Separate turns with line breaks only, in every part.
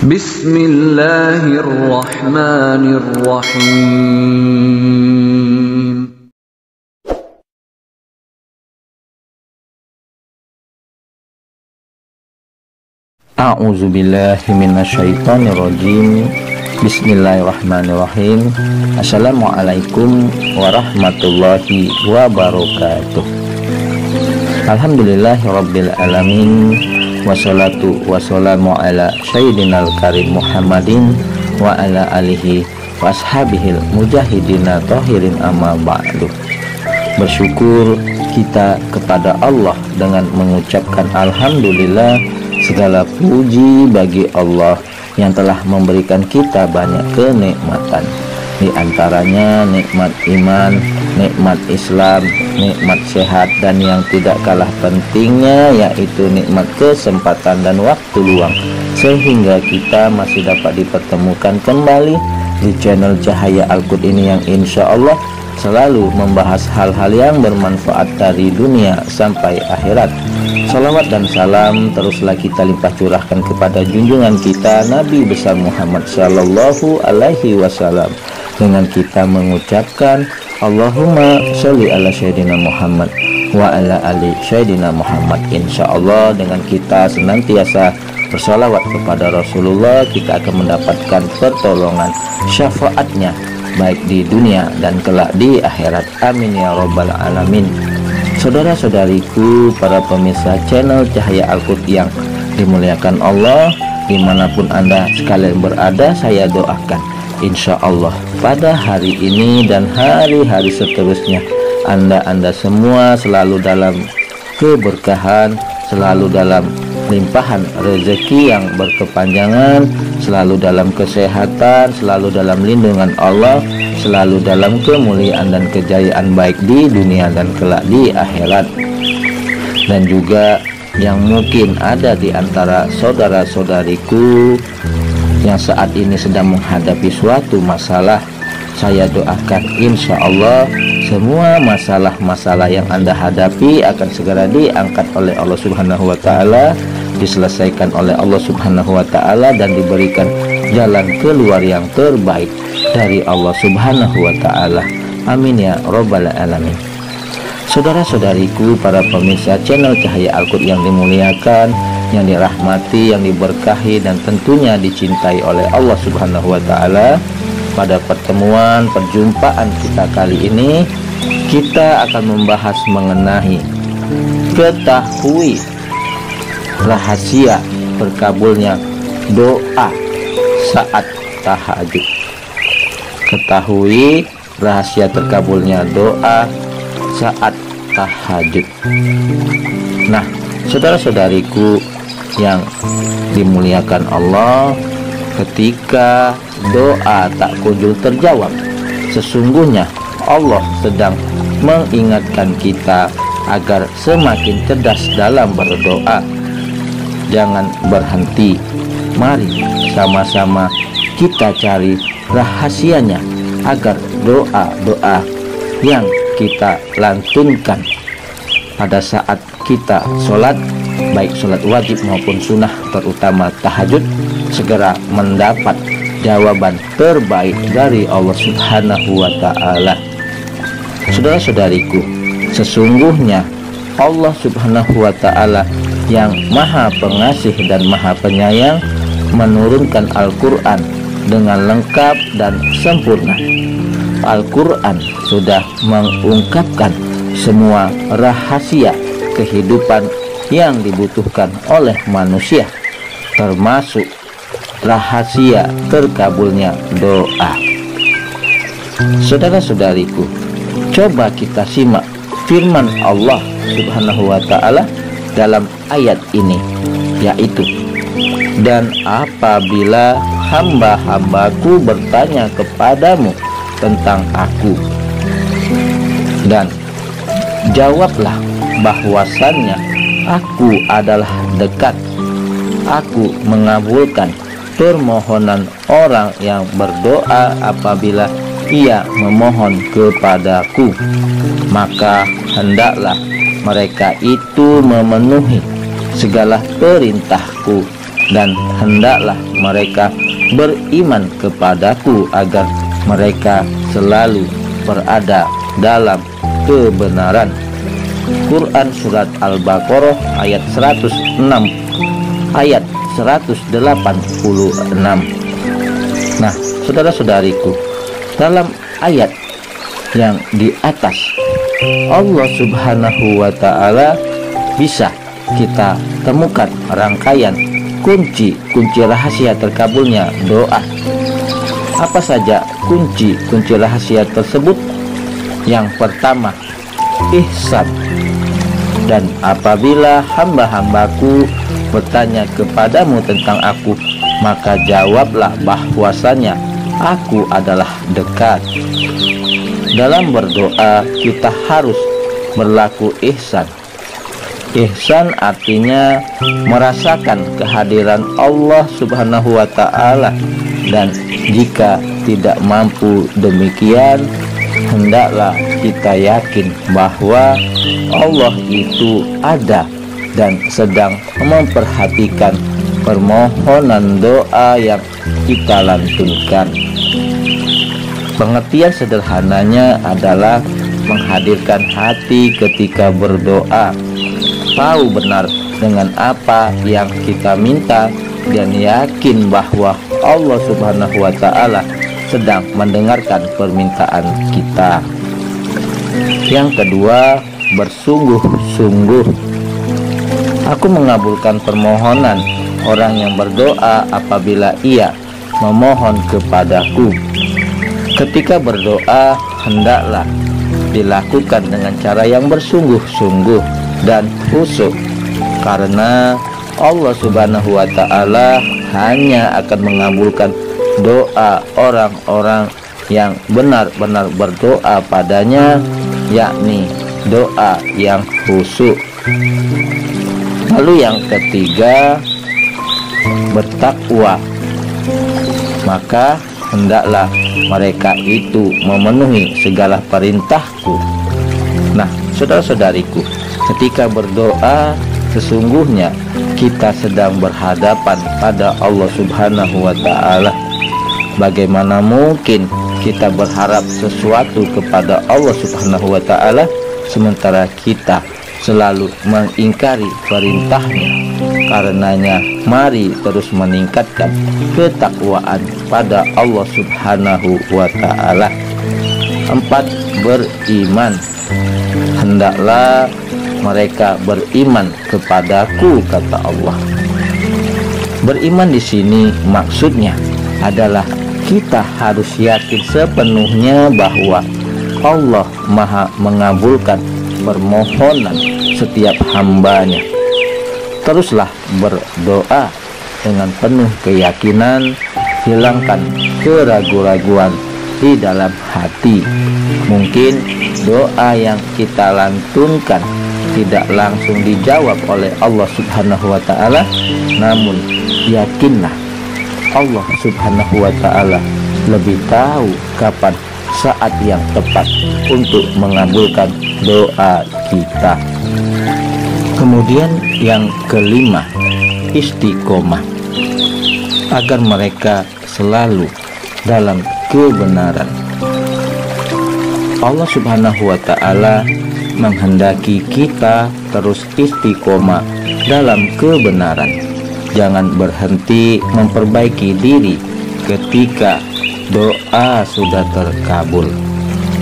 Bismillahirrahmanirrahim.
A'udzubillahi minasyaitonirrajim. Bismillahirrahmanirrahim. Assalamualaikum warahmatullahi wabarakatuh. Alhamdulillahirabbil alamin. Wassalatu wassalamu ala sayyidinal karim Muhammadin wa ala alihi wa ashabihil mujahidina tahirin amma ba'du. Bersyukur kita kepada Allah dengan mengucapkan alhamdulillah. Segala puji bagi Allah yang telah memberikan kita banyak kenikmatan, di antaranya nikmat iman, nikmat Islam, nikmat sehat, dan yang tidak kalah pentingnya yaitu nikmat kesempatan dan waktu luang, sehingga kita masih dapat dipertemukan kembali di channel Cahaya Al-Qud ini yang insya Allah selalu membahas hal-hal yang bermanfaat dari dunia sampai akhirat. Salawat dan salam teruslah kita limpah curahkan kepada junjungan kita Nabi besar Muhammad Sallallahu Alaihi Wasallam, dengan kita mengucapkan Allahumma sholli ala Sayyidina Muhammad wa ala ali Sayyidina Muhammad. Insya Allah dengan kita senantiasa bersalawat kepada Rasulullah, kita akan mendapatkan pertolongan syafaatnya baik di dunia dan kelak di akhirat. Amin ya rabbal alamin. Saudara-saudariku, para pemirsa channel Cahaya Al-Qud yang dimuliakan Allah, dimanapun Anda sekalian berada, saya doakan insya Allah pada hari ini dan hari-hari seterusnya Anda semua selalu dalam keberkahan, selalu dalam limpahan rezeki yang berkepanjangan, selalu dalam kesehatan, selalu dalam lindungan Allah, selalu dalam kemuliaan dan kejayaan baik di dunia dan kelak di akhirat. Dan juga yang mungkin ada di antara saudara-saudariku yang saat ini sedang menghadapi suatu masalah, saya doakan insya Allah semua masalah-masalah yang Anda hadapi akan segera diangkat oleh Allah Subhanahu wa Ta'ala, diselesaikan oleh Allah Subhanahu wa Ta'ala, dan diberikan jalan keluar yang terbaik dari Allah Subhanahu wa Ta'ala. Amin ya rabbal alamin. Saudara-saudariku, para pemirsa channel Cahaya Al-Qud yang dimuliakan, yang dirahmati, yang diberkahi, dan tentunya dicintai oleh Allah Subhanahu wa Ta'ala, pada perjumpaan kita kali ini kita akan membahas mengenai ketahui rahasia terkabulnya doa saat tahajud. Ketahui rahasia terkabulnya doa saat tahajud. Nah, saudara-saudariku yang dimuliakan Allah, ketika doa tak kunjung terjawab, sesungguhnya Allah sedang mengingatkan kita agar semakin cerdas dalam berdoa. Jangan berhenti, mari sama-sama kita cari rahasianya agar doa-doa yang kita lantunkan pada saat kita sholat, baik sholat wajib maupun sunnah, terutama tahajud, segera mendapat jawaban terbaik dari Allah Subhanahu wa Ta'ala. Saudara-saudariku, sesungguhnya Allah Subhanahu wa Ta'ala yang maha pengasih dan maha penyayang menurunkan Al-Quran dengan lengkap dan sempurna. Al-Quran sudah mengungkapkan semua rahasia kehidupan yang dibutuhkan oleh manusia, termasuk rahasia terkabulnya doa. Saudara-saudariku, coba kita simak firman Allah Subhanahu wa Ta'ala dalam ayat ini, yaitu, dan apabila hamba-hambaku bertanya kepadamu tentang aku, dan jawablah bahwasannya aku adalah dekat, aku mengabulkan permohonan orang yang berdoa apabila ia memohon kepadaku, maka hendaklah mereka itu memenuhi segala perintahku dan hendaklah mereka beriman kepadaku agar mereka selalu berada dalam kebenaran. Quran Surat Al-Baqarah ayat 106 ayat 186. Nah, saudara-saudariku, dalam ayat yang di atas Allah Subhanahu wa ta'ala bisa kita temukan rangkaian kunci rahasia terkabulnya doa. Apa saja kunci rahasia tersebut? Yang pertama, ihsan. Dan apabila hamba-hambaku bertanya kepadamu tentang aku, maka jawablah bahwasanya aku adalah dekat. Dalam berdoa kita harus berlaku ihsan. Ihsan artinya merasakan kehadiran Allah Subhanahu wa ta'ala, dan jika tidak mampu demikian, hendaklah kita yakin bahwa Allah itu ada dan sedang memperhatikan permohonan doa yang kita lantunkan. Pengertian sederhananya adalah menghadirkan hati ketika berdoa, tahu benar dengan apa yang kita minta, dan yakin bahwa Allah Subhanahu wa ta'ala sedang mendengarkan permintaan kita. Yang kedua, bersungguh-sungguh. Aku mengabulkan permohonan orang yang berdoa apabila ia memohon kepadaku. Ketika berdoa, hendaklah dilakukan dengan cara yang bersungguh-sungguh dan khusyuk, karena Allah Subhanahu wa ta'ala hanya akan mengabulkan doa orang-orang yang benar-benar berdoa padanya, yakni doa yang khusyuk. Lalu yang ketiga, bertakwa. Maka hendaklah mereka itu memenuhi segala perintahku. Nah, saudara-saudariku, ketika berdoa sesungguhnya kita sedang berhadapan pada Allah Subhanahu wa ta'ala. Bagaimana mungkin kita berharap sesuatu kepada Allah Subhanahu wa ta'ala sementara kita selalu mengingkari perintahnya? Karenanya mari terus meningkatkan ketakwaan pada Allah Subhanahu wa ta'ala. 4. Beriman. Hendaklah mereka beriman kepadaku, kata Allah. Beriman di sini maksudnya adalah kita harus yakin sepenuhnya bahwa Allah Maha mengabulkan permohonan setiap hambanya. Teruslah berdoa dengan penuh keyakinan, hilangkan keraguan-raguan di dalam hati. Mungkin doa yang kita lantunkan tidak langsung dijawab oleh Allah Subhanahu wa ta'ala, namun yakinlah Allah Subhanahu wa ta'ala lebih tahu kapan saat yang tepat untuk mengabulkan doa kita. Kemudian yang kelima, istiqomah, agar mereka selalu dalam kebenaran. Allah Subhanahu wa ta'ala menghendaki kita terus istiqomah dalam kebenaran. Jangan berhenti memperbaiki diri ketika doa sudah terkabul,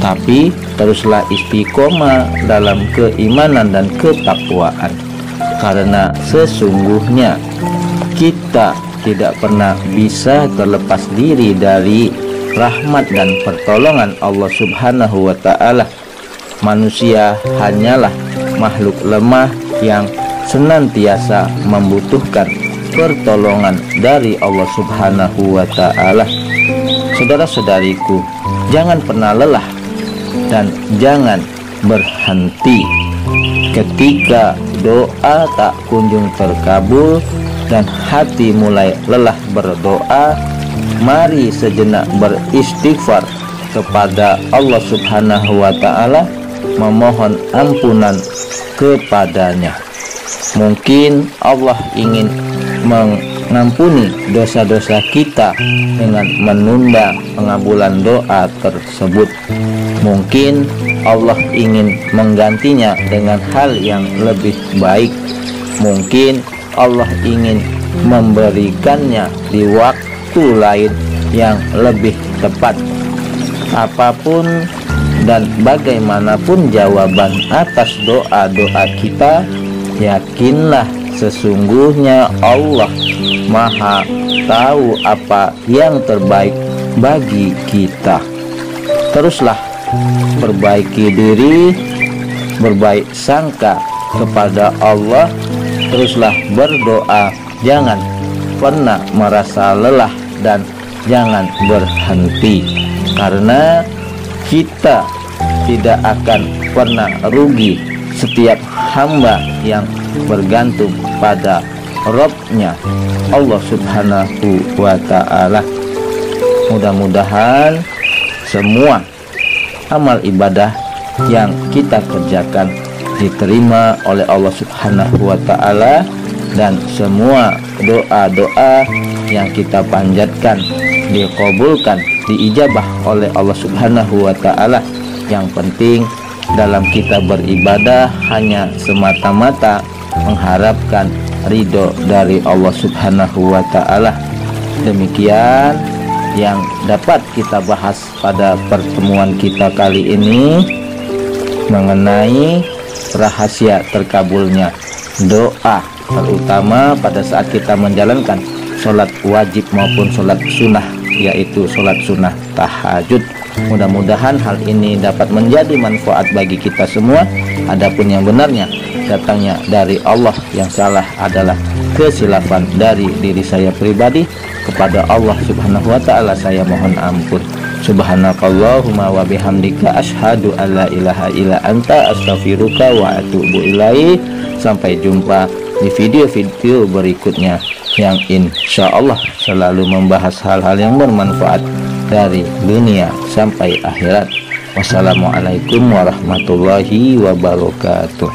tapi teruslah istiqomah dalam keimanan dan ketakwaan, karena sesungguhnya kita tidak pernah bisa terlepas diri dari rahmat dan pertolongan Allah Subhanahu wa ta'ala. Manusia hanyalah makhluk lemah yang senantiasa membutuhkan pertolongan dari Allah Subhanahu wa ta'ala. Saudara-saudariku, jangan pernah lelah dan jangan berhenti. Ketika doa tak kunjung terkabul dan hati mulai lelah berdoa, mari sejenak beristighfar kepada Allah Subhanahu wa ta'ala, memohon ampunan kepadanya. Mungkin Allah ingin mengampuni dosa-dosa kita dengan menunda pengabulan doa tersebut. Mungkin Allah ingin menggantinya dengan hal yang lebih baik. Mungkin Allah ingin memberikannya di waktu lain yang lebih tepat. Apapun dan bagaimanapun jawaban atas doa-doa kita, yakinlah sesungguhnya Allah Maha tahu apa yang terbaik bagi kita. Teruslah perbaiki diri, berbaik sangka kepada Allah, teruslah berdoa, jangan pernah merasa lelah dan jangan berhenti, karena kita tidak akan pernah rugi. Setiap hamba yang bergantung pada Rabb-Nya Allah Subhanahu wa ta'ala. Mudah-mudahan semua amal ibadah yang kita kerjakan diterima oleh Allah Subhanahu wa ta'ala, dan semua doa-doa yang kita panjatkan dikabulkan, diijabah oleh Allah Subhanahu wa ta'ala. Yang penting dalam kita beribadah hanya semata-mata mengharapkan ridho dari Allah Subhanahu wa ta'ala. Demikian yang dapat kita bahas pada pertemuan kita kali ini mengenai rahasia terkabulnya doa, terutama pada saat kita menjalankan sholat wajib maupun sholat sunnah, yaitu sholat sunnah tahajud. Mudah-mudahan hal ini dapat menjadi manfaat bagi kita semua. Adapun yang benarnya datangnya dari Allah, yang salah adalah kesilapan dari diri saya pribadi. Kepada Allah Subhanahu wa ta'ala saya mohon ampun. Subhanakallahumma wa bihamdika asyhadu alla ilaha illa anta astaghfiruka wa atubu ilaik. Sampai jumpa di video-video berikutnya yang insya Allah selalu membahas hal-hal yang bermanfaat dari dunia sampai akhirat. Wassalamualaikum warahmatullahi wabarakatuh.